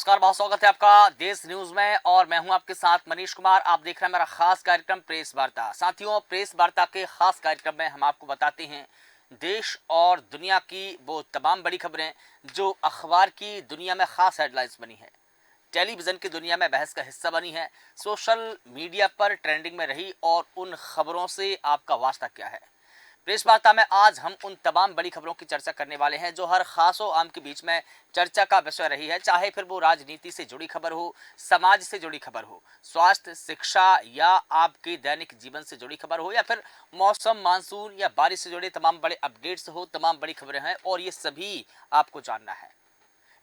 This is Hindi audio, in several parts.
नमस्कार, बहुत स्वागत है आपका देश न्यूज में और मैं हूं आपके साथ मनीष कुमार। आप देख रहे हैं मेरा खास कार्यक्रम प्रेस वार्ता। साथियों, प्रेस वार्ता के खास कार्यक्रम में हम आपको बताते हैं देश और दुनिया की वो तमाम बड़ी खबरें जो अखबार की दुनिया में खास हेडलाइंस बनी है, टेलीविजन की दुनिया में बहस का हिस्सा बनी है, सोशल मीडिया पर ट्रेंडिंग में रही और उन खबरों से आपका वास्ता क्या है। प्रेस वार्ता में आज हम उन तमाम बड़ी खबरों की चर्चा करने वाले हैं जो हर खास व आम के बीच में चर्चा का विषय रही है, चाहे फिर वो राजनीति से जुड़ी खबर हो, समाज से जुड़ी खबर हो, स्वास्थ्य, शिक्षा या आपके दैनिक जीवन से जुड़ी खबर हो, या फिर मौसम, मानसून या बारिश से जुड़े तमाम बड़े अपडेट्स हो। तमाम बड़ी खबरें हैं और ये सभी आपको जानना है।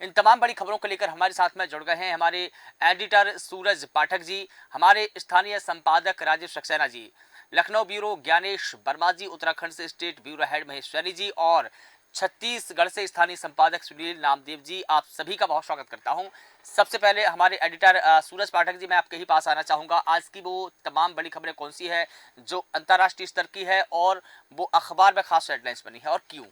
इन तमाम बड़ी खबरों को लेकर हमारे साथ में जुड़ गए हैं हमारे एडिटर सूरज पाठक जी, हमारे स्थानीय संपादक राजेश सक्सेना जी, लखनऊ ब्यूरो ज्ञानेश वर्मा जी, उत्तराखंड से state bureau head Mahesh Saini ji और छत्तीसगढ़ से स्थानीय संपादक सुनील नामदेव जी। आप सभी का बहुत स्वागत करता हूं। सबसे पहले हमारे एडिटर सूरज पाठक जी, मैं आपके ही पास आना चाहूंगा। आज की वो तमाम बड़ी खबरें कौन सी है जो अंतर्राष्ट्रीय स्तर की है और वो अखबार में खास हेडलाइंस बनी है और क्यों?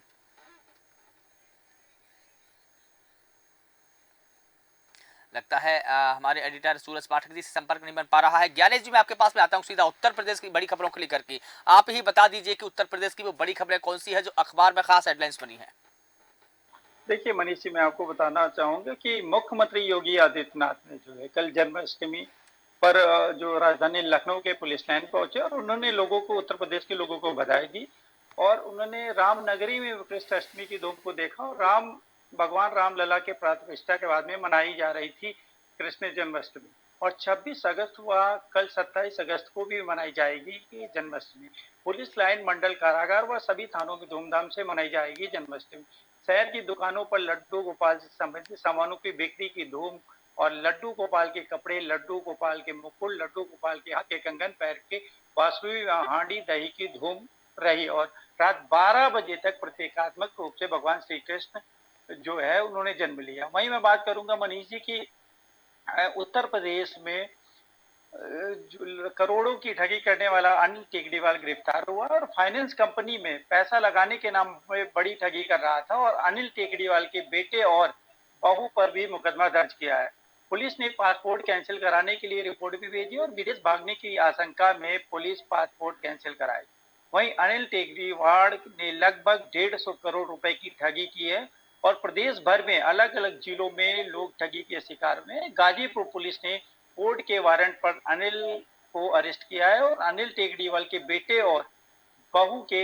लगता है हमारे एडिटर सूरज पाठक जी से संपर्क नहीं बन पा रहा है। ज्ञानेश जी, मैं आपके पास में आता हूं सीधा उत्तर प्रदेश की बड़ी खबरों को लेकर के। आप ही बता दीजिए कि उत्तर प्रदेश की वो बड़ी खबरें कौन सी है जो अखबार में खास हेडलाइंस बनी है। देखिए मनीष जी, मैं आपको बताना चाहूँगा कि मुख्यमंत्री योगी आदित्यनाथ ने जो है कल जन्माष्टमी पर जो राजधानी लखनऊ के पुलिस लाइन पहुंचे और उन्होंने लोगों को, उत्तर प्रदेश के लोगों को बधाई दी और उन्होंने रामनगरी में कृष्ण अष्टमी की धूम को देखा और भगवान रामलला के प्राण प्रतिष्ठा के बाद में मनाई जा रही थी कृष्ण जन्माष्टमी। और 26 अगस्त हुआ, कल 27 अगस्त को भी मनाई जाएगी कि जन्माष्टमी। पुलिस लाइन, मंडल कारागार व सभी थानों में धूमधाम से मनाई जाएगी जन्माष्टमी। शहर की दुकानों पर लड्डू गोपाल से संबंधित सामानों की बिक्री की धूम और लड्डू गोपाल के कपड़े, लड्डू गोपाल के मुकुट, लड्डू गोपाल के हाथ के कंगन पैर के बांसुरी, हांडी, दही की धूम रही। और रात 12 बजे तक प्रतीकात्मक रूप से भगवान श्री कृष्ण जो है उन्होंने जन्म लिया। वहीं मैं बात करूंगा मनीष जी की उत्तर प्रदेश में जो करोड़ों की ठगी करने वाला अनिल टेकरीवाल गिरफ्तार हुआ और फाइनेंस कंपनी में पैसा लगाने के नाम में बड़ी ठगी कर रहा था और अनिल टेकरीवाल के बेटे और बहू पर भी मुकदमा दर्ज किया है। पुलिस ने पासपोर्ट कैंसिल कराने के लिए रिपोर्ट भी भेजी और विदेश भागने की आशंका में पुलिस पासपोर्ट कैंसिल कराई। वहीं अनिल टेकरीवाल ने लगभग 150 करोड़ रुपए की ठगी की है और प्रदेश भर में अलग अलग जिलों में लोग ठगी के शिकार हुए हैं। गाजीपुर पुलिस ने कोर्ट के वारंट पर अनिल को अरेस्ट किया है और अनिल टेकरीवाल के बेटे और बहू के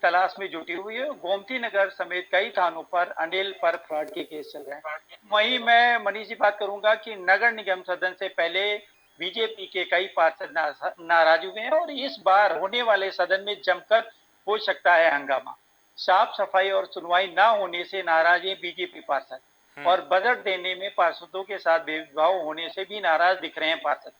तलाश में जुटी हुई है। गोमती नगर समेत कई थानों पर अनिल पर फ्रॉड के केस चल रहे हैं। वहीं मैं मनीष जी बात करूंगा कि नगर निगम सदन से पहले बीजेपी के कई पार्षद नाराज हुए हैं और इस बार होने वाले सदन में जमकर हो सकता है हंगामा। साफ सफाई और सुनवाई न होने से नाराज है बीजेपी पार्षद और बजट देने में पार्षदों के साथ भेदभाव होने से भी नाराज दिख रहे हैं पार्षद।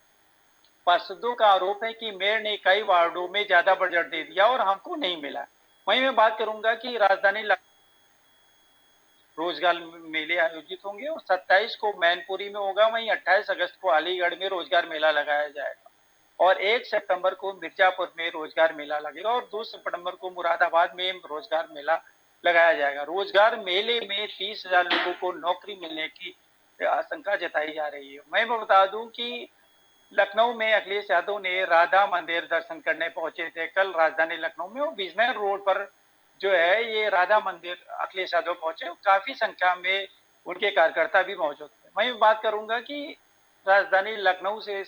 पार्षदों का आरोप है कि मेयर ने कई वार्डों में ज्यादा बजट दे दिया और हमको नहीं मिला। वहीं मैं बात करूंगा कि राजधानी रोजगार मेले आयोजित होंगे और 27 को मैनपुरी में होगा, वहीं 28 अगस्त को अलीगढ़ में रोजगार मेला लगाया जाएगा और 1 सितंबर को मिर्जापुर में रोजगार मेला लगेगा और 2 सितंबर को मुरादाबाद में रोजगार मेला लगाया जाएगा। रोजगार मेले में 30,000 लोगों को नौकरी मिलने की आशंका जताई जा रही है। मैं बता दूं कि लखनऊ में अखिलेश यादव ने राधा मंदिर दर्शन करने पहुंचे थे कल राजधानी लखनऊ में और बिजनौर रोड पर जो है ये राधा मंदिर अखिलेश यादव पहुंचे। काफी संख्या में उनके कार्यकर्ता भी मौजूद थे। वहीं बात करूंगा कि राजधानी लखनऊ से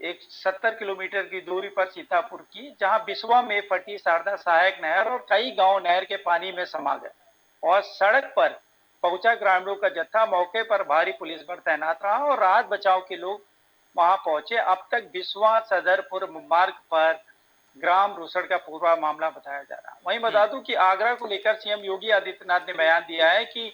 एक 70 किलोमीटर की दूरी पर सीतापुर की, जहां बिसवा में फटी शारदा सहायक नहर और कई गांव नहर के पानी में समा गए और सड़क पर पहुंचा ग्रामीणों का जत्था। मौके पर भारी पुलिस बल तैनात रहा और राहत बचाव के लोग वहां पहुंचे। अब तक बिसवा सदरपुर मार्ग पर ग्राम रूसड़ का पूरा मामला बताया जा रहा है। वहीं बता दूं कि आगरा को लेकर सीएम योगी आदित्यनाथ ने बयान दिया है कि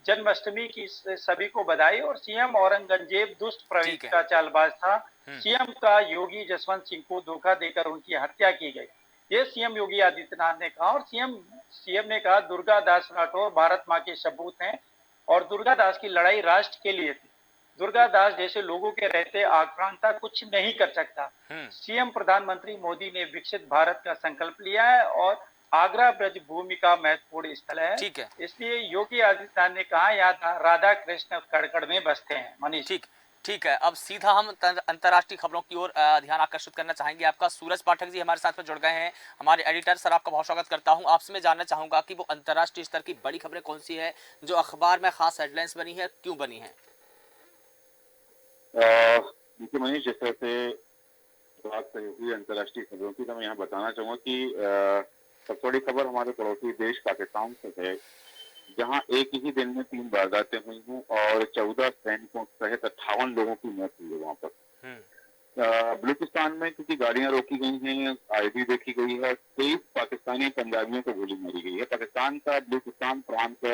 जन्माष्टमी की सभी को बधाई और सीएम औरंगजेब दुष्ट ठीक प्रवृत्ति है। का चालबाज था। हम्म। सीएम का योगी जसवंत सिंह को धोखा देकर उनकी हत्या की गई, ये सीएम योगी आदित्यनाथ ने कहा। और सीएम ने कहा दुर्गा दास राठौर भारत माँ के सपूत हैं और दुर्गा दास की लड़ाई राष्ट्र के लिए थी। दुर्गा दास जैसे लोगों के रहते आक्रांता कुछ नहीं कर सकता। हम्म। सीएम प्रधानमंत्री मोदी ने विकसित भारत का संकल्प लिया है और आगरा ब्रजभूमि का महत्वपूर्ण स्थल है। ठीक है। इसलिए योगी आदित्यनाथ ने कहा यहाँ राधा कृष्ण कड़कड़ में बसते हैं। मनीष। ठीक ठीक है। अब सीधा हम अंतर्राष्ट्रीय खबरों की ओर ध्यान आकर्षित करना चाहेंगे आपका। सूरज पाठक जी हमारे साथ में जुड़ गए हैं, हमारे एडिटर। सर, आपका बहुत स्वागत करता हूं। आपसे मैं जानना चाहूंगा कि वो अंतर्राष्ट्रीय स्तर की बड़ी खबरें कौन सी है जो अखबार में खास हेडलाइंस बनी है, क्यों बनी है? देखिए मनीष, जिस तरह से बात कही हुई अंतर्राष्ट्रीय खबरों की, तो मैं यहाँ बताना चाहूंगा कि सबसे बड़ी खबर हमारे पड़ोसी देश पाकिस्तान से है, जहाँ एक ही दिन में 3 वारदातें हुई हैं और 14 सैनिकों सहित 58 लोगों की मौत हुई है वहाँ पर। बलूचिस्तान में क्योंकि गाड़ियां रोकी गई हैं, आईडी देखी गई है, 23 पाकिस्तानी पंजाबियों को गोली मारी गई है। पाकिस्तान का बलूचिस्तान प्रांत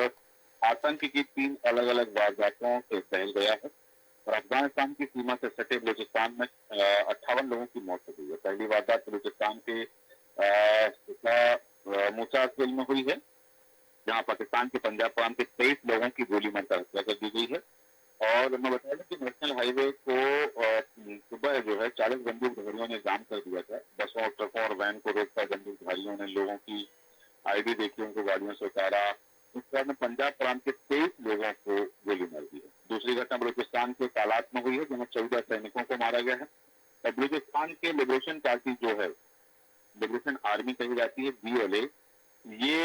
आतंक की 3 अलग अलग वारदातों से फैल गया है और अफगानिस्तान की सीमा से सटे बलूचिस्तान में 58 लोगों की मौत हो गई है। पहली वारदात बलूचिस्तान के मूसा जिले में हुई है, जहां पाकिस्तान के पंजाब प्रांत के 23 लोगों की गोली मारकर हत्या कर दी गई है। और मैं बता दूं कि नेशनल हाईवे को सुबह जो है 40 बंदूकधारियों ने जाम कर दिया था। बसों, ट्रकों और वैन को रोककर बंदूकधारियों ने लोगों की आईडी देखी, उनको गाड़ियों से उतारा। इस कारण पंजाब प्रांत के 23 लोगों को गोली मार दी है। दूसरी घटना बलूचिस्तान के तालात में हुई है, जहाँ 14 सैनिकों को मारा गया है। और बलूचिस्तान के लिबरेशन पार्टी जो है, लिबरेशन आर्मी कही जाती है, BLA, ये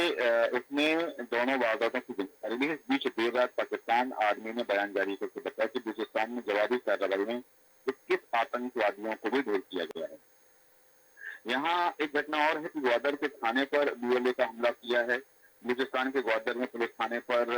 इसमें दोनों वारदातों की जिम्मेदारी ली है। इस बीच देर रात पाकिस्तान आर्मी ने बयान जारी करके बताया कि बलूचिस्तान में जवाबी कार्रवाई में 21 आतंकवादियों को भी ढेर किया गया है। यहाँ एक घटना और है कि ग्वादर के थाने पर BLA का हमला किया है। बलूचिस्तान के ग्वादर में पुलिस थाने पर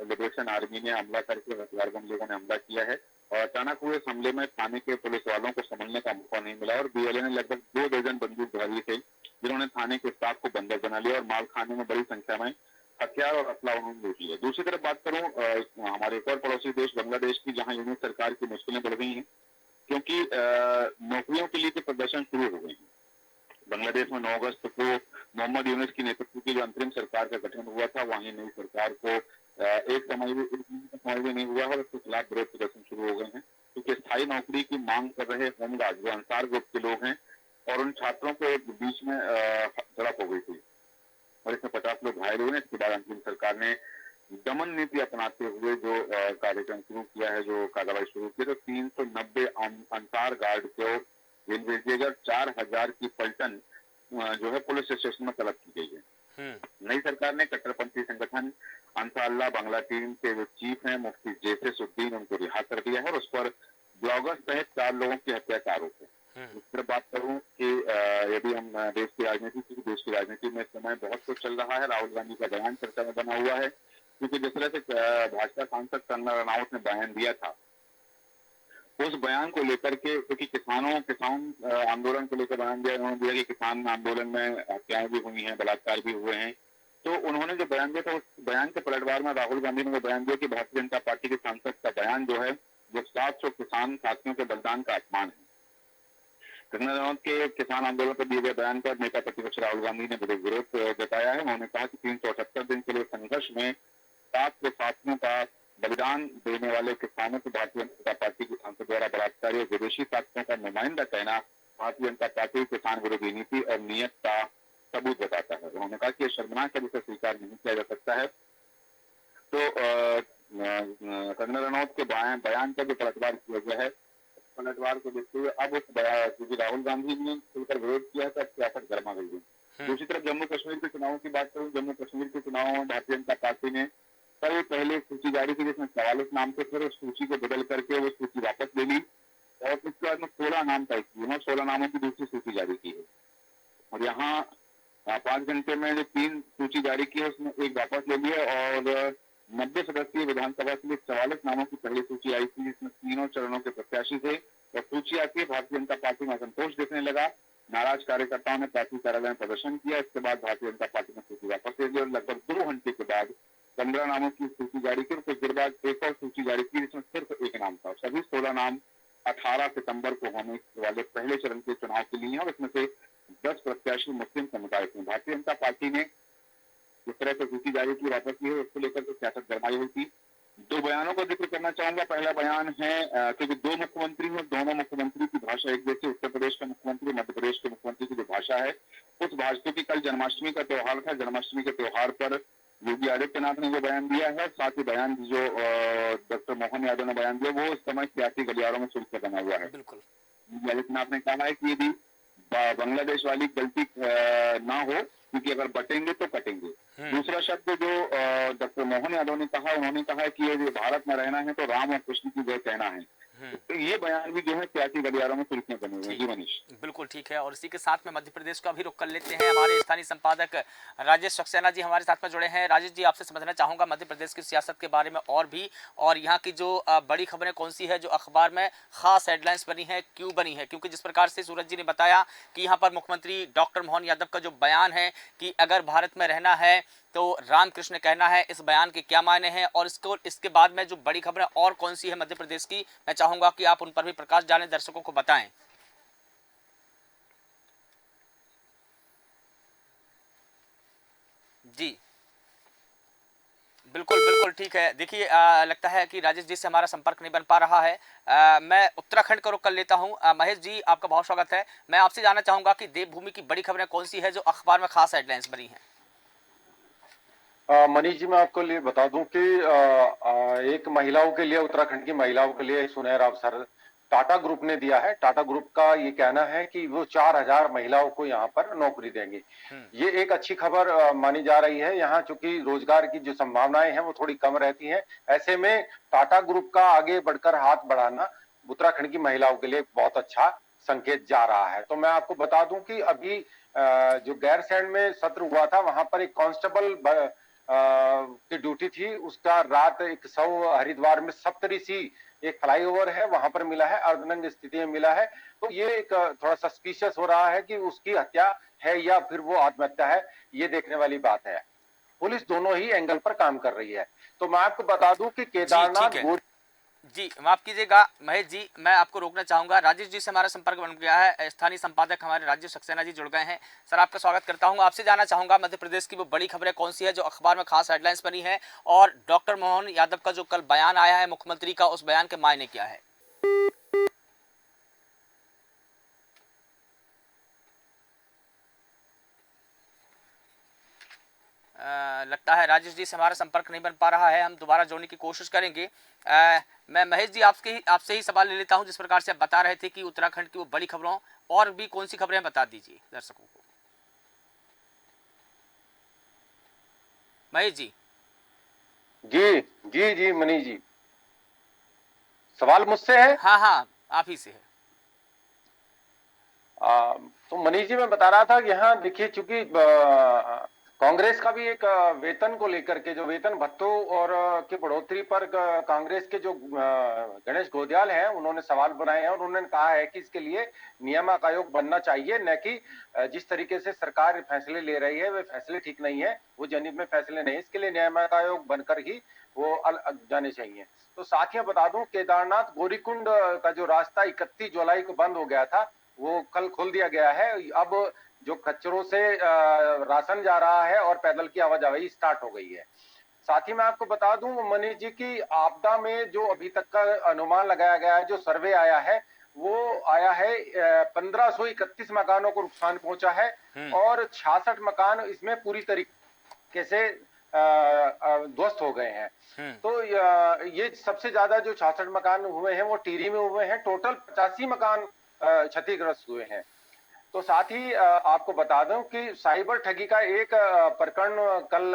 लिबरेशन आर्मी ने हमला करके हथियारबंद लोगों ने हमला किया है और अचानक हुए इस हमले में थाने के पुलिस वालों को संभलने का मौका नहीं मिला और BLA ने लगभग 2 दर्जन बंदूकधारी थे, जिन्होंने थाने के स्टाफ को बंधक बना लिया और माल खाने में बड़ी संख्या में हथियार और असला उन्होंने लूट लिया। दूसरी तरफ बात करूं हमारे एक और पड़ोसी देश बांग्लादेश की, जहां यूनिट सरकार की मुश्किलें बढ़ गई हैं क्योंकि नौकरियों के लिए तो प्रदर्शन शुरू हो गए हैं। बांग्लादेश में 9 अगस्त को मोहम्मद यूनुस की नेतृत्व की जो अंतरिम सरकार का गठन हुआ था, वहीं नई सरकार को एक समय भी नहीं हुआ है और उसके खिलाफ विरोध प्रदर्शन शुरू हो गए हैं क्योंकि स्थायी नौकरी की मांग कर रहे होमगार्ड जो अंसार ग्रुप के लोग हैं और उन छात्रों को एक बीच में झड़प हो गई थी और इसमें 50 लोग घायल हुए। इसके बाद अंतरिम सरकार ने दमन नीति अपनाते हुए जो कार्यक्रम शुरू किया है, जो कार्रवाई शुरू की, तो 390 अंसार गार्ड को जेल भेज दिया गया। 4000 की पलटन जो है पुलिस स्टेशन में तलब की गई है। नई सरकार ने कट्टरपंथी संगठन अंसारुल्लाह बांग्ला टीम के जो चीफ हैं मुफ्ती जैसे सुद्दीन, उनको रिहा कर दिया है और उस पर ब्लॉगर सहित 4 लोगों की हत्या का आरोप है। इस तरह बात करूं कि यदि हम देश की राजनीति में इस समय बहुत कुछ चल रहा है। राहुल गांधी का बयान चर्चा में बना हुआ है क्योंकि जिस तरह से भाजपा सांसद कंगना रनौत ने बयान दिया था, उस बयान को लेकर के, क्योंकि किसान आंदोलन को लेकर बयान दिया, उन्होंने दिया कि किसान आंदोलन में हत्याएं भी हुई हैं, बलात्कार भी हुए हैं, तो उन्होंने जो बयान दिया था उस बयान के पलटवार में राहुल गांधी ने वो बयान दिया कि भारतीय जनता पार्टी के सांसद का बयान जो है वो 700 किसान साथियों के बलिदान का अपमान है। कंगना रनौत के किसान आंदोलन पर दिए गए बयान पर नेता प्रतिपक्ष राहुल गांधी ने बड़े विरोध जताया है। उन्होंने कहा कि 378 दिन के लिए संघर्ष में 700 साथियों का बलिदान देने वाले किसानों को भारतीय जनता पार्टी के सांसद द्वारा बलात्कारी और विदेशी ताकतों का नुमाइंदा कहना भारतीय जनता पार्टी किसान विरोधी नीति और नीयत का सबूत बताता है। उन्होंने कहा कि यह शर्मनाक है, जिसे स्वीकार नहीं किया जा सकता है। तो कंगना रनौत के बयान का जो पलटवार किया गया है, पलटवार को देखते हुए अब क्योंकि राहुल गांधी ने खुलकर विरोध किया है तो अब सियासत गर्मा गई है। दूसरी तरफ जम्मू कश्मीर के चुनावों की बात करूं, जम्मू कश्मीर के चुनावों में भारतीय जनता पार्टी ने कल पहले सूची जारी की जिसमें 44 नाम थे, फिर उस सूची को बदल करके वो सूची वापस ले ली और उसके बाद में 16 नाम तय किए, 16 नामों की दूसरी सूची जारी की है और यहाँ 5 घंटे में जो 3 सूची जारी की है उसमें एक वापस ले लिया और 90 सदस्यीय विधानसभा के लिए 44 नामों की पहली सूची आई थी, जिसमें तीनों चरणों के प्रत्याशी थे और सूची आती है भारतीय जनता पार्टी में असंतोष दिखने लगा। नाराज कार्यकर्ताओं ने पार्टी कार्यालय में प्रदर्शन किया। इसके बाद भारतीय जनता पार्टी ने सूची वापस ले ली और लगभग 2 घंटे के बाद 15 नामों की सूची जारी की। कुछ देर बाद एक और सूची जारी की जिसमें सिर्फ एक नाम था। सभी 16 नाम 18 सितंबर को होने वाले पहले चरण के चुनाव के लिए और इसमें से 10 प्रत्याशी मुस्लिम समुदाय के। भारतीय जनता पार्टी ने जिस तरह से सूची जारी की वापस की है, उसको लेकर तो सियासत गरमाई हुई थी। दो बयानों का जिक्र करना चाहूंगा। पहला बयान है क्योंकि दो मुख्यमंत्री हैं, दोनों मुख्यमंत्री की भाषा एक जैसी। उत्तर प्रदेश के मुख्यमंत्री, मध्य प्रदेश के मुख्यमंत्री की जो भाषा है उस भाषा, क्योंकि कल जन्माष्टमी का त्योहार था, जन्माष्टमी के त्योहार पर योगी आदित्यनाथ ने जो बयान दिया है, साथ ही बयान जो डॉक्टर मोहन यादव ने बयान दिया, वो इस समय सियासी गलियारों में सुर्खियां बना हुआ है। बिल्कुल। योगी आदित्यनाथ ने कहा है कि यदि बांग्लादेश वाली गलती ना हो, क्योंकि अगर बटेंगे तो कटेंगे। दूसरा शब्द जो डॉक्टर मोहन यादव ने कहा, उन्होंने कहा कि यदि भारत में रहना है तो राम और कृष्ण की जय कहना है। तो ये बयान भी जो है सियासी गलियारों में सुर्खियां बने हुए हैं। जी मनीष, बिल्कुल ठीक है। और इसी के साथ में मध्य प्रदेश का भी रुख कर लेते हैं। हमारे स्थानीय संपादक राजेश सक्सेना जी हमारे साथ में जुड़े हैं। राजेश जी, आपसे समझना चाहूँगा मध्य प्रदेश की सियासत के बारे में और भी, और यहाँ की जो बड़ी खबरें कौन सी है जो अखबार में खास हेडलाइंस बनी है, क्यों बनी है? क्योंकि जिस प्रकार से सूरज जी ने बताया कि यहाँ पर मुख्यमंत्री डॉक्टर मोहन यादव का जो बयान है कि अगर भारत में रहना है तो राम कृष्ण कहना है, इस बयान के क्या मायने हैं और इसके बाद में जो बड़ी खबरें और कौन सी है मध्य प्रदेश की, मैं चाहूँगा कि आप उन पर भी प्रकाश डालें, दर्शकों को बताएं। जी बिल्कुल बिल्कुल ठीक है। देखिए लगता है कि राजेश जी से हमारा संपर्क नहीं बन पा रहा है। मैं उत्तराखंड का रुख कर लेता हूं। महेश जी, आपका बहुत स्वागत है। मैं आपसे जानना चाहूंगा कि देवभूमि की बड़ी खबरें कौन सी है जो अखबार में खास हेडलाइंस बनी हैं। मनीष जी, मैं आपको लिए बता दूं कि एक महिलाओं के लिए, उत्तराखंड की महिलाओं के लिए एक सुनहरा अवसर टाटा ग्रुप ने दिया है। टाटा ग्रुप का ये कहना है कि वो 4000 महिलाओं को यहाँ पर नौकरी देंगे। ये एक अच्छी खबर मानी जा रही है। यहाँ चूंकि रोजगार की जो संभावनाएं हैं वो थोड़ी कम रहती हैं, ऐसे में टाटा ग्रुप का आगे बढ़कर हाथ बढ़ाना उत्तराखंड की महिलाओं के लिए एक बहुत अच्छा संकेत जा रहा है। तो मैं आपको बता दूं कि अभी जो गैरसैंण में सत्र हुआ था, वहां पर एक कांस्टेबल की ड्यूटी थी, उसका रात एक शव हरिद्वार में सप्तऋषि एक फ्लाईओवर है वहां पर मिला है, अर्धनग्न स्थिति में मिला है। तो ये एक थोड़ा सस्पिशियस हो रहा है कि उसकी हत्या है या फिर वो आत्महत्या है, ये देखने वाली बात है। पुलिस दोनों ही एंगल पर काम कर रही है। तो मैं आपको बता दूं कि जी ठीक केदारनाथ है। जी माफ कीजिएगा महेश जी, मैं आपको रोकना चाहूंगा। राजेश जी से हमारा संपर्क बन गया है। स्थानीय संपादक हमारे राजेश सक्सेना जी जुड़ गए हैं। सर, आपका स्वागत करता हूं। आपसे जानना चाहूंगा मध्य प्रदेश की वो बड़ी खबरें कौन सी है जो अखबार में खास हेडलाइंस बनी है, और डॉक्टर मोहन यादव का जो कल बयान आया है मुख्यमंत्री का, उस बयान के मायने क्या है? लगता है राजेश जी से हमारा संपर्क नहीं बन पा रहा है। हम दोबारा जोड़ने की कोशिश करेंगे। मैं महेश जी आपसे ही सवाल ले लेता हूं। जिस प्रकार से आप बता रहे थे कि उत्तराखंड की वो बड़ी खबरों और भी कौन सी खबरें बता दीजिए दर्शकों को। महेश जी। जी जी जी मनीष जी, सवाल मुझसे है। हाँ हाँ, आप ही से है। तो मनीष जी, मैं बता रहा था कि यहाँ देखिए, चूंकि कांग्रेस का भी एक वेतन को लेकर के, जो वेतन भत्तों और की बढ़ोतरी पर कांग्रेस के जो गणेश गोदियाल हैं, उन्होंने सवाल बनाए हैं और उन्होंने कहा है कि इसके लिए नियामक आयोग बनना चाहिए, न कि जिस तरीके से सरकार फैसले ले रही है वे फैसले ठीक नहीं है, वो जनहित में फैसले नहीं, इसके लिए नियामक आयोग बनकर ही वो जाने चाहिए। तो साथियों, बता दूं, केदारनाथ गौरीकुंड का जो रास्ता 31 जुलाई को बंद हो गया था, वो कल खोल दिया गया है। अब जो खच्चरों से राशन जा रहा है और पैदल की आवाजाही स्टार्ट हो गई है। साथ ही मैं आपको बता दूं मनीष जी की आपदा में जो अभी तक का अनुमान लगाया गया है, जो सर्वे आया है, वो आया है 1531 मकानों को नुकसान पहुंचा है और 66 मकान इसमें पूरी तरीके से ध्वस्त हो गए हैं। तो ये सबसे ज्यादा जो 66 मकान हुए हैं वो टिहरी में हुए हैं। टोटल 85 मकान क्षतिग्रस्त हुए हैं। तो साथ ही आपको बता दूं कि साइबर ठगी का एक प्रकरण कल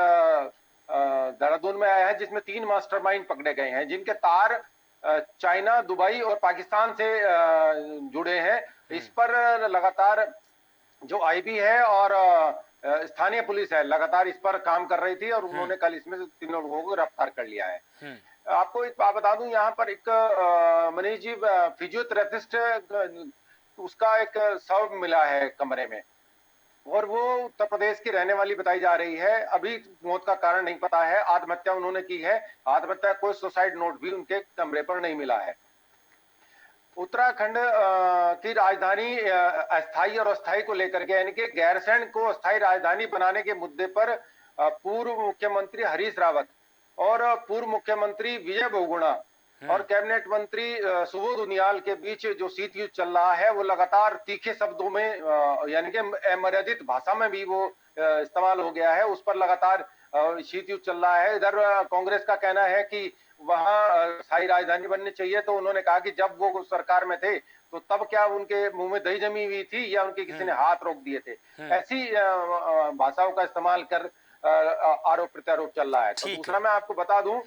देहरादून में आया है, जिसमें 3 मास्टरमाइंड पकड़े गए हैं, जिनके तार चाइना, दुबई और पाकिस्तान से जुड़े हैं। इस पर लगातार जो आईबी है और स्थानीय पुलिस है, लगातार इस पर काम कर रही थी और उन्होंने कल इसमें से 3 लोगों को गिरफ्तार कर लिया है। आपको एक बात बता दूं, यहाँ पर एक मनीष जी, फिजियोथेरेपिस्ट, उसका एक शव मिला है कमरे में और वो उत्तर प्रदेश की रहने वाली बताई जा रही है। अभी मौत का कारण नहीं पता है। आत्महत्या उन्होंने की है। आत्महत्या कोई सुसाइड नोट भी उनके कमरे पर नहीं मिला है। उत्तराखंड की राजधानी अस्थायी और अस्थायी को लेकर के, यानी कि गैरसैंण को अस्थायी राजधानी बनाने के मुद्दे पर पूर्व मुख्यमंत्री हरीश रावत और पूर्व मुख्यमंत्री विजय बहुगुणा और कैबिनेट मंत्री सुबोध उनियाल के बीच जो शीत युद्ध चल रहा है वो लगातार तीखे शब्दों में यानी कि अमर्यादित भाषा में भी वो इस्तेमाल हो गया है। उस पर लगातार शीत युद्ध चल रहा है। इधर कांग्रेस का कहना है कि वहां स्थायी राजधानी बननी चाहिए, तो उन्होंने कहा कि जब वो सरकार में थे तो तब क्या उनके मुंह में दही जमी हुई थी या उनके किसी ने हाथ रोक दिए थे। ऐसी भाषाओं का इस्तेमाल कर आरोप प्रत्यारोप चल रहा है। तो दूसरा मैं आपको बता दूं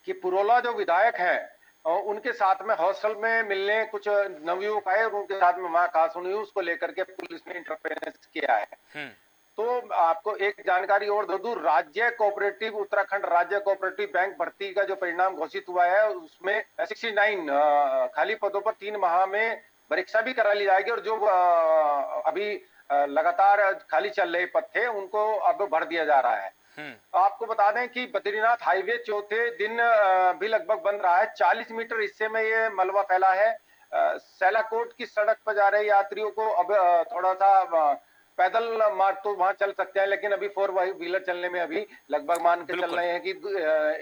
कि पुरोला जो विधायक हैं उनके साथ में हॉस्टल में मिलने कुछ नवयुवक आए और उनके साथ में वहां कहा सुनी उसको लेकर के पुलिस ने इंटरफेरेंस किया है। तो आपको एक जानकारी और दे दूं, उत्तराखंड राज्य कोऑपरेटिव बैंक भर्ती का जो परिणाम घोषित हुआ है उसमें 69 खाली पदों पर 3 माह में परीक्षा भी करा ली जाएगी और जो अभी लगातार खाली चल रहे पद थे उनको अब भर दिया जा रहा है। आपको बता दें कि बद्रीनाथ हाईवे चौथे दिन भी लगभग बंद रहा है। 40 मीटर हिस्से में ये मलबा फैला है। सैलाकोट की सड़क पर जा रहे यात्रियों को अब थोड़ा सा पैदल मार्ग तो वहां चल सकते हैं, लेकिन अभी 4 व्हीलर चलने में अभी लगभग मान के चल रहे हैं कि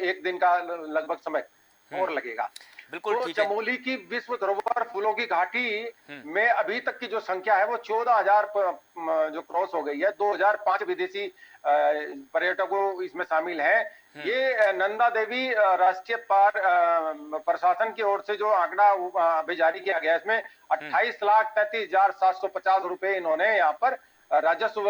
1 दिन का लगभग समय और लगेगा। बिल्कुल तो ठीक है। चमोली की विश्व धरोहर फूलों की घाटी में अभी तक की जो संख्या है वो 14,000 जो क्रॉस हो गई है। 2005 विदेशी पर्यटकों इसमें शामिल हैं। ये नंदा देवी राष्ट्रीय प्रशासन की ओर से जो आंकड़ा अभी जारी किया गया, इसमें 28,33,750 रुपए इन्होंने यहाँ पर राजस्व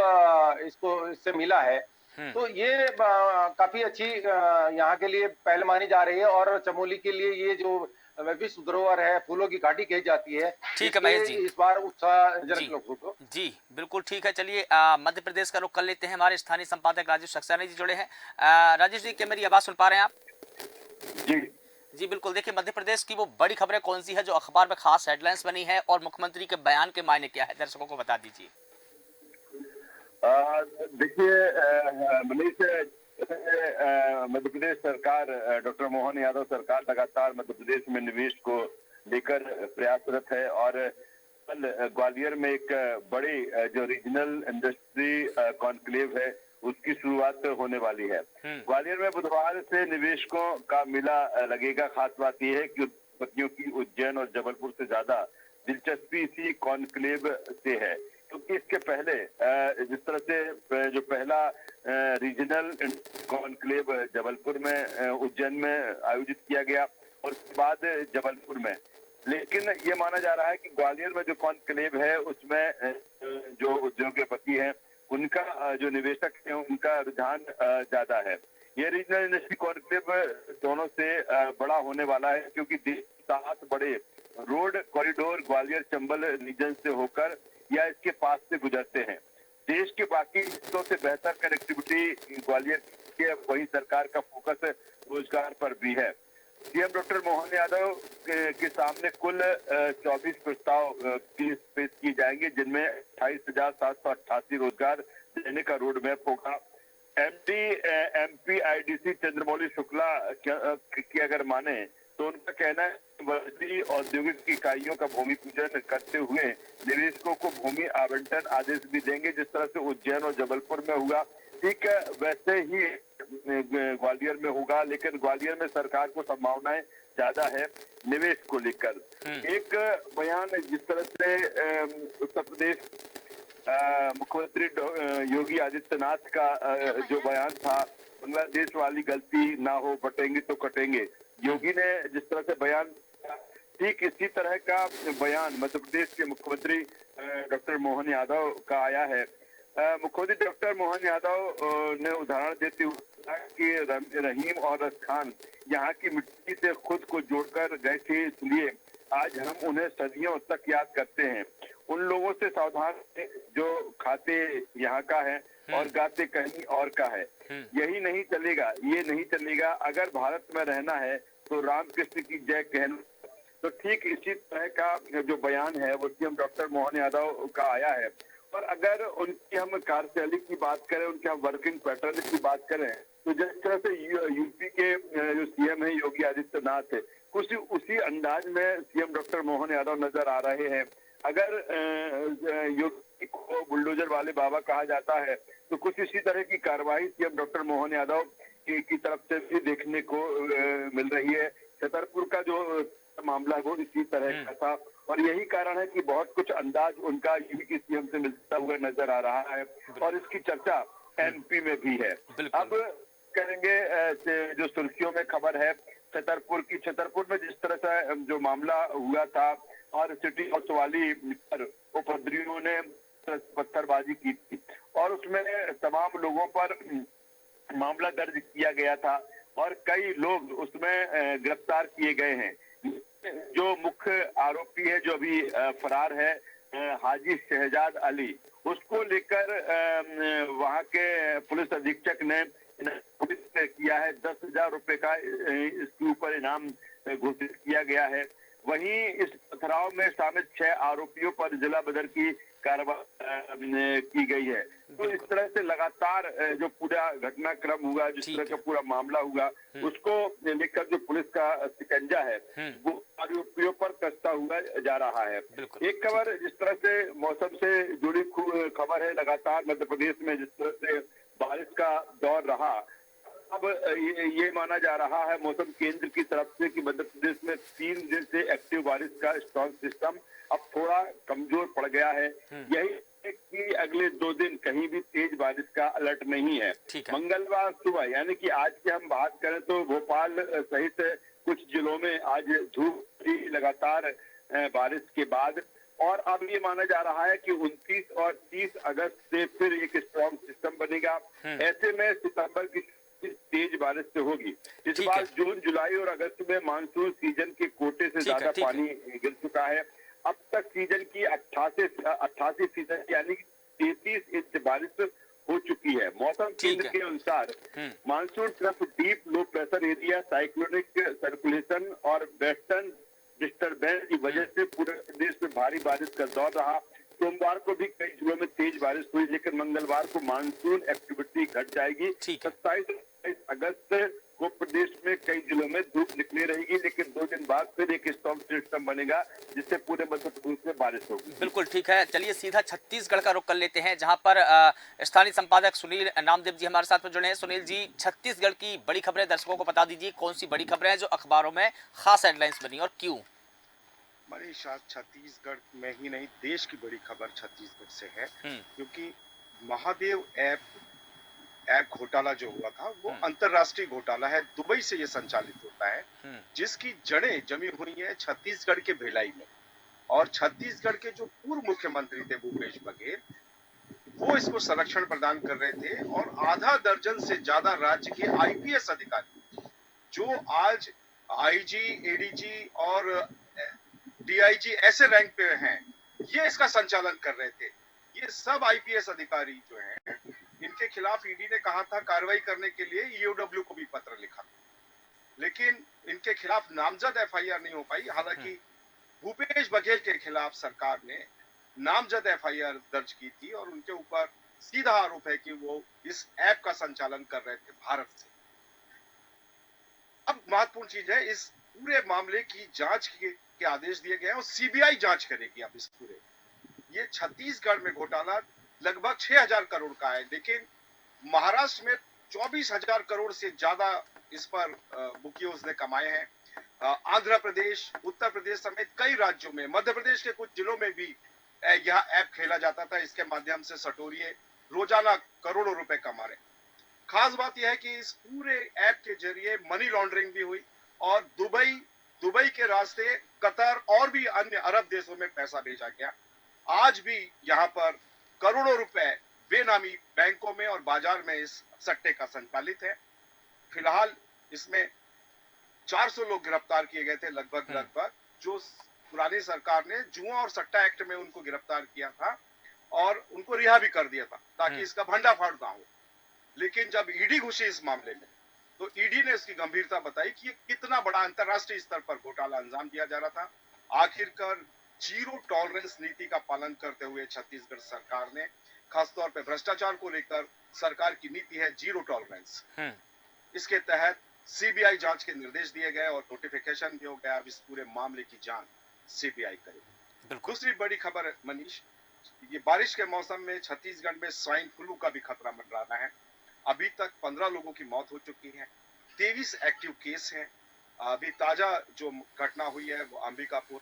इससे मिला है। तो ये काफी अच्छी यहाँ के लिए पहल मानी जा रही है और चमोली के लिए ये जो विश्व धरोहर है फूलों की घाटी कही जाती है। ठीक है महेश जी, इस बार उत्साहजनक लोगों को जी बिल्कुल ठीक है। चलिए मध्य प्रदेश का रुख कर लेते हैं। हमारे स्थानीय संपादक राजेश सक्सेना जी जुड़े हैं। राजेश जी, क्या मेरी आवाज सुन पा रहे हैं आप? जी जी बिल्कुल। देखिए, मध्य प्रदेश की वो बड़ी खबरें कौन सी है जो अखबार में खास हेडलाइंस बनी है और मुख्यमंत्री के बयान के मायने क्या है, दर्शकों को बता दीजिए। देखिए मनीष, मध्य प्रदेश सरकार, डॉक्टर मोहन यादव सरकार लगातार मध्य प्रदेश में निवेश को लेकर प्रयासरत है और कल ग्वालियर में एक बड़ी जो रीजनल इंडस्ट्री कॉन्क्लेव है उसकी शुरुआत होने वाली है। ग्वालियर में बुधवार से निवेशकों का मेला लगेगा। खास बात यह है कि उद्योगपतियों की उज्जैन और जबलपुर से ज्यादा दिलचस्पी इसी कॉन्क्लेव से है, क्योंकि इसके पहले जिस तरह से जो पहला रीजनल कॉन्क्लेव जबलपुर में उज्जैन में आयोजित किया गया और उसके बाद जबलपुर में, लेकिन ये माना जा रहा है कि ग्वालियर में जो कॉन्क्लेव है उसमें जो उद्योगपति हैं उनका जो निवेशक है उनका रुझान ज्यादा है। ये रीजनल इंडस्ट्री कॉन्क्लेव दोनों से बड़ा होने वाला है, क्योंकि 7 बड़े road corridor Gwalior Chambal region से होकर या इसके पास से गुजरते हैं। देश के बाकी हिस्सों से बेहतर कनेक्टिविटी ग्वालियर के, वही सरकार का फोकस रोजगार पर भी है। सीएम डॉक्टर मोहन यादव के सामने कुल 24 प्रस्ताव पेश किए जाएंगे, जिनमें 28,788 रोजगार देने का रोड मैप होगा। एमपीआईडीसी चंद्रमौली शुक्ला की अगर माने तो उनका कहना है वर्दी औद्योगिक इकाइयों का भूमि पूजन करते हुए निवेशकों को भूमि आवंटन आदेश भी देंगे। जिस तरह से उज्जैन और जबलपुर में हुआ, ठीक वैसे ही ग्वालियर में होगा, लेकिन ग्वालियर में सरकार को संभावनाएं ज्यादा है निवेश को लेकर। एक बयान जिस तरह से उत्तर प्रदेश मुख्यमंत्री योगी आदित्यनाथ का जो बयान था, बांग्लादेश वाली गलती ना हो, बटेंगे तो कटेंगे, योगी ने जिस तरह से बयान, ठीक इसी तरह का बयान मध्य प्रदेश के मुख्यमंत्री डॉक्टर मोहन यादव का आया है। मुख्यमंत्री डॉक्टर मोहन यादव ने उदाहरण देते हुए कहा कि रहीम और रसखान यहाँ की मिट्टी से खुद को जोड़कर गए थे, इसलिए आज हम उन्हें सदियों तक याद करते हैं। उन लोगों से सावधान जो खाते यहाँ का है और गाते कहीं और का है। यही नहीं चलेगा, ये नहीं चलेगा। अगर भारत में रहना है तो रामकृष्ण की जय कहना। तो ठीक इसी तरह का जो बयान है वो सीएम डॉक्टर मोहन यादव का आया है। और अगर उनकी हम कार्यशैली की बात करें, उनके हम वर्किंग पैटर्न की बात करें, तो जिस तरह से यूपी के जो सीएम है योगी आदित्यनाथ है, कुछ उसी अंदाज में सीएम डॉक्टर मोहन यादव नजर आ रहे हैं। अगर योगी को बुलडोजर वाले बाबा कहा जाता है, तो कुछ इसी तरह की कार्रवाई सीएम डॉक्टर मोहन यादव की तरफ से भी देखने को मिल रही है। छतरपुर का जो मामला है वो इसी तरह का था और यही कारण है कि बहुत कुछ अंदाज उनका यूपी के सीएम से मिलता हुआ नजर आ रहा है और इसकी चर्चा एमपी में भी है। अब करेंगे जो सुर्खियों में खबर है छतरपुर की। छतरपुर में जिस तरह से जो मामला हुआ था और सिटी हाउस वाली पर उपद्रवियों ने पत्थरबाजी की थी और उसमें तमाम लोगों पर मामला दर्ज किया गया था और कई लोग उसमें गिरफ्तार किए गए हैं। जो मुख्य आरोपी है जो अभी फरार है हाजी शहजाद अली, उसको लेकर वहां के पुलिस अधीक्षक ने किया है 10,000 रुपए का इसके ऊपर इनाम घोषित किया गया है। वहीं इस पथराव में शामिल 6 आरोपियों पर जिला बदर की कार्रवाई की गई है। तो इस तरह से लगातार जो पूरा घटनाक्रम हुआ, जिस तरह का पूरा मामला हुआ, उसको लेकर जो पुलिस का शिकंजा है वो आरोपियों पर कसता हुआ जा रहा है। एक खबर जिस तरह से मौसम से जुड़ी खबर है, लगातार मध्य प्रदेश में जिस तरह से बारिश का दौर रहा, अब ये माना जा रहा है मौसम केंद्र की तरफ से कि मध्य प्रदेश में 3 दिन से एक्टिव बारिश का स्ट्रॉन्ग सिस्टम अब थोड़ा कमजोर पड़ गया है। यही है कि अगले 2 दिन कहीं भी तेज बारिश का अलर्ट नहीं है। मंगलवार सुबह यानी कि आज की हम बात करें तो भोपाल सहित कुछ जिलों में आज धूप थी लगातार बारिश के बाद और अब ये माना जा रहा है कि 29 और 30 अगस्त से फिर एक स्ट्रॉन्ग सिस्टम बनेगा। ऐसे में सितंबर की तेज बारिश से होगी। इस बार जून, जुलाई और अगस्त में मानसून सीजन के कोटे से ज्यादा पानी गिर चुका है। अब तक सीजन की 88% यानी 33 इंच बारिश हो चुकी है। मौसम केंद्र के अनुसार मानसून सिर्फ deep low pressure area, cyclonic circulation और वेस्टर्न डिस्टर्बेंस की वजह से पूरे प्रदेश में भारी बारिश का दौर रहा। सोमवार को भी कई जिलों में तेज बारिश हुई, लेकिन मंगलवार को मानसून एक्टिविटी घट जाएगी। 27 अगस्त को प्रदेश में कई जिलों में धूप निकली रहेगी, लेकिन 2 दिन बाद फिर एक स्टॉर्म सिस्टम बनेगा जिससे पूरे मध्य प्रदेश में बारिश होगी। बिल्कुल ठीक है, चलिए सीधा छत्तीसगढ़ का रुख कर लेते हैं, जहां पर स्थानीय संपादक सुनील नामदेव जी हमारे साथ में जुड़े हैं। सुनील जी, छत्तीसगढ़ की बड़ी खबरें दर्शकों को बता दीजिए, कौन सी बड़ी खबरें हैं जो अखबारों में खास हेडलाइंस बनी और क्यों? मनीष, आज छत्तीसगढ़ में ही नहीं देश की बड़ी खबर छत्तीसगढ़ से है, क्योंकि महादेव ऐप घोटाला जो हुआ था वो अंतरराष्ट्रीय घोटाला है। दुबई से ये संचालित होता है, जिसकी जड़ें जमी हुई है छत्तीसगढ़ के भिलाई में। और छत्तीसगढ़ के जो पूर्व मुख्यमंत्री थे भूपेश बघेल, वो इसको संरक्षण प्रदान कर रहे थे और आधा दर्जन से ज्यादा राज्य के आईपीएस अधिकारी जो आज आईजी, एडीजी और डीआईजी ऐसे रैंक पे हैं, ये इसका संचालन कर रहे थे। ये सब आईपीएस अधिकारी जो हैं, इनके खिलाफ ईडी ने कहा था कार्रवाई करने के लिए, ईओडब्ल्यू को भी पत्र लिखा, लेकिन इनके खिलाफ नामजद एफआईआर नहीं हो पाई। हालांकि भूपेश बघेल के खिलाफ सरकार ने नामजद एफआईआर दर्ज की थी और उनके ऊपर सीधा आरोप है कि वो इस ऐप का संचालन कर रहे थे भारत से। अब महत्वपूर्ण चीज है, इस पूरे मामले की जांच के आदेश दिए गए हैं और सीबीआई जांच करेगी। अब इस पूरे ये छत्तीसगढ़ में घोटाला लगभग 6,000 करोड़ का है, लेकिन महाराष्ट्र में 24,000 करोड़ से ज्यादा इस पर बुकियोज ने कमाए हैं। आंध्र प्रदेश, उत्तर प्रदेश समेत कई राज्यों में, मध्य प्रदेश के कुछ जिलों में भी यह ऐप खेला जाता था। इसके माध्यम से सटोरिये रोजाना करोड़ों रुपए कमा रहे। खास बात यह है कि इस पूरे ऐप के जरिए मनी लॉन्ड्रिंग भी हुई और दुबई के रास्ते कतर और भी अन्य अरब देशों में पैसा भेजा गया। आज भी यहाँ पर करोड़ों रुपए बेनामी बैंकों में और बाजार में इस सट्टे का संचालित है। फिलहाल इसमें 400 लोग गिरफ्तार किए गए थे लगभग, जो पुरानी सरकार ने जुआ और सट्टा एक्ट में उनको गिरफ्तार किया था और उनको रिहा भी कर दिया था ताकि इसका भंडाफोड़ ना हो। लेकिन जब ईडी घुसी इस मामले में, तो ईडी ने इसकी गंभीरता बताई कि ये कितना बड़ा अंतरराष्ट्रीय स्तर पर घोटाला अंजाम दिया जा रहा था। आखिरकार जीरो टॉलरेंस नीति का पालन करते हुए छत्तीसगढ़ सरकार ने, खासतौर पर भ्रष्टाचार को लेकर सरकार की नीति है जीरो टॉलरेंस। इसके तहत सीबीआई जांच के निर्देश दिए गए और नोटिफिकेशन भी हो गया। अब इस पूरे मामले की जांच सीबीआई करेगी। दूसरी बड़ी खबर मनीष, ये बारिश के मौसम में छत्तीसगढ़ में स्वाइन फ्लू का भी खतरा मंडराना है। अभी तक 15 लोगों की मौत हो चुकी है, 23 एक्टिव केस हैं। अभी ताजा जो घटना हुई है वो अंबिकापुर,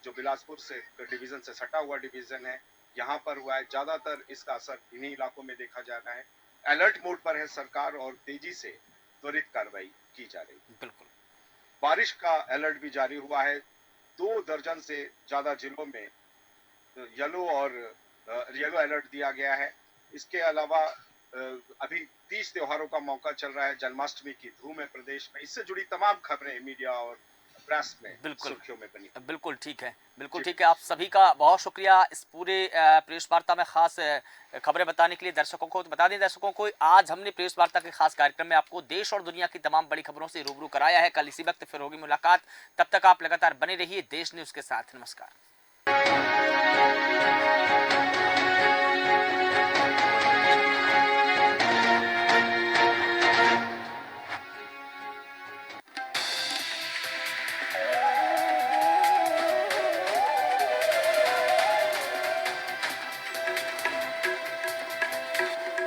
जो बिलासपुर से डिवीजन से सटा हुआ डिवीजन है, यहाँ पर हुआ है। ज्यादातर इसका असर इन्हीं इलाकों में देखा जा रहा है। अलर्ट मोड पर है सरकार और तेजी से त्वरित कार्रवाई की जा रही है। बिल्कुल। बारिश का अलर्ट भी जारी हुआ है। 2 दर्जन से ज्यादा जिलों में येलो अलर्ट दिया गया है। इसके अलावा अभी 30 त्योहारों का मौका चल रहा है, जन्माष्टमी की धूम है प्रदेश में। इससे जुड़ी तमाम खबरें मीडिया और प्रेस में बिल्कुल सुर्खियों में बनी। बिल्कुल ठीक है, बिल्कुल जी। ठीक है। आप सभी का बहुत शुक्रिया इस पूरे प्रेस वार्ता में खास खबरें बताने के लिए। दर्शकों को तो बता दें, दर्शकों को आज हमने प्रेस वार्ता के खास कार्यक्रम में आपको देश और दुनिया की तमाम बड़ी खबरों से रूबरू कराया है। कल इसी वक्त फिर होगी मुलाकात, तब तक आप लगातार बने रहिए देश न्यूज़ के साथ। नमस्कार।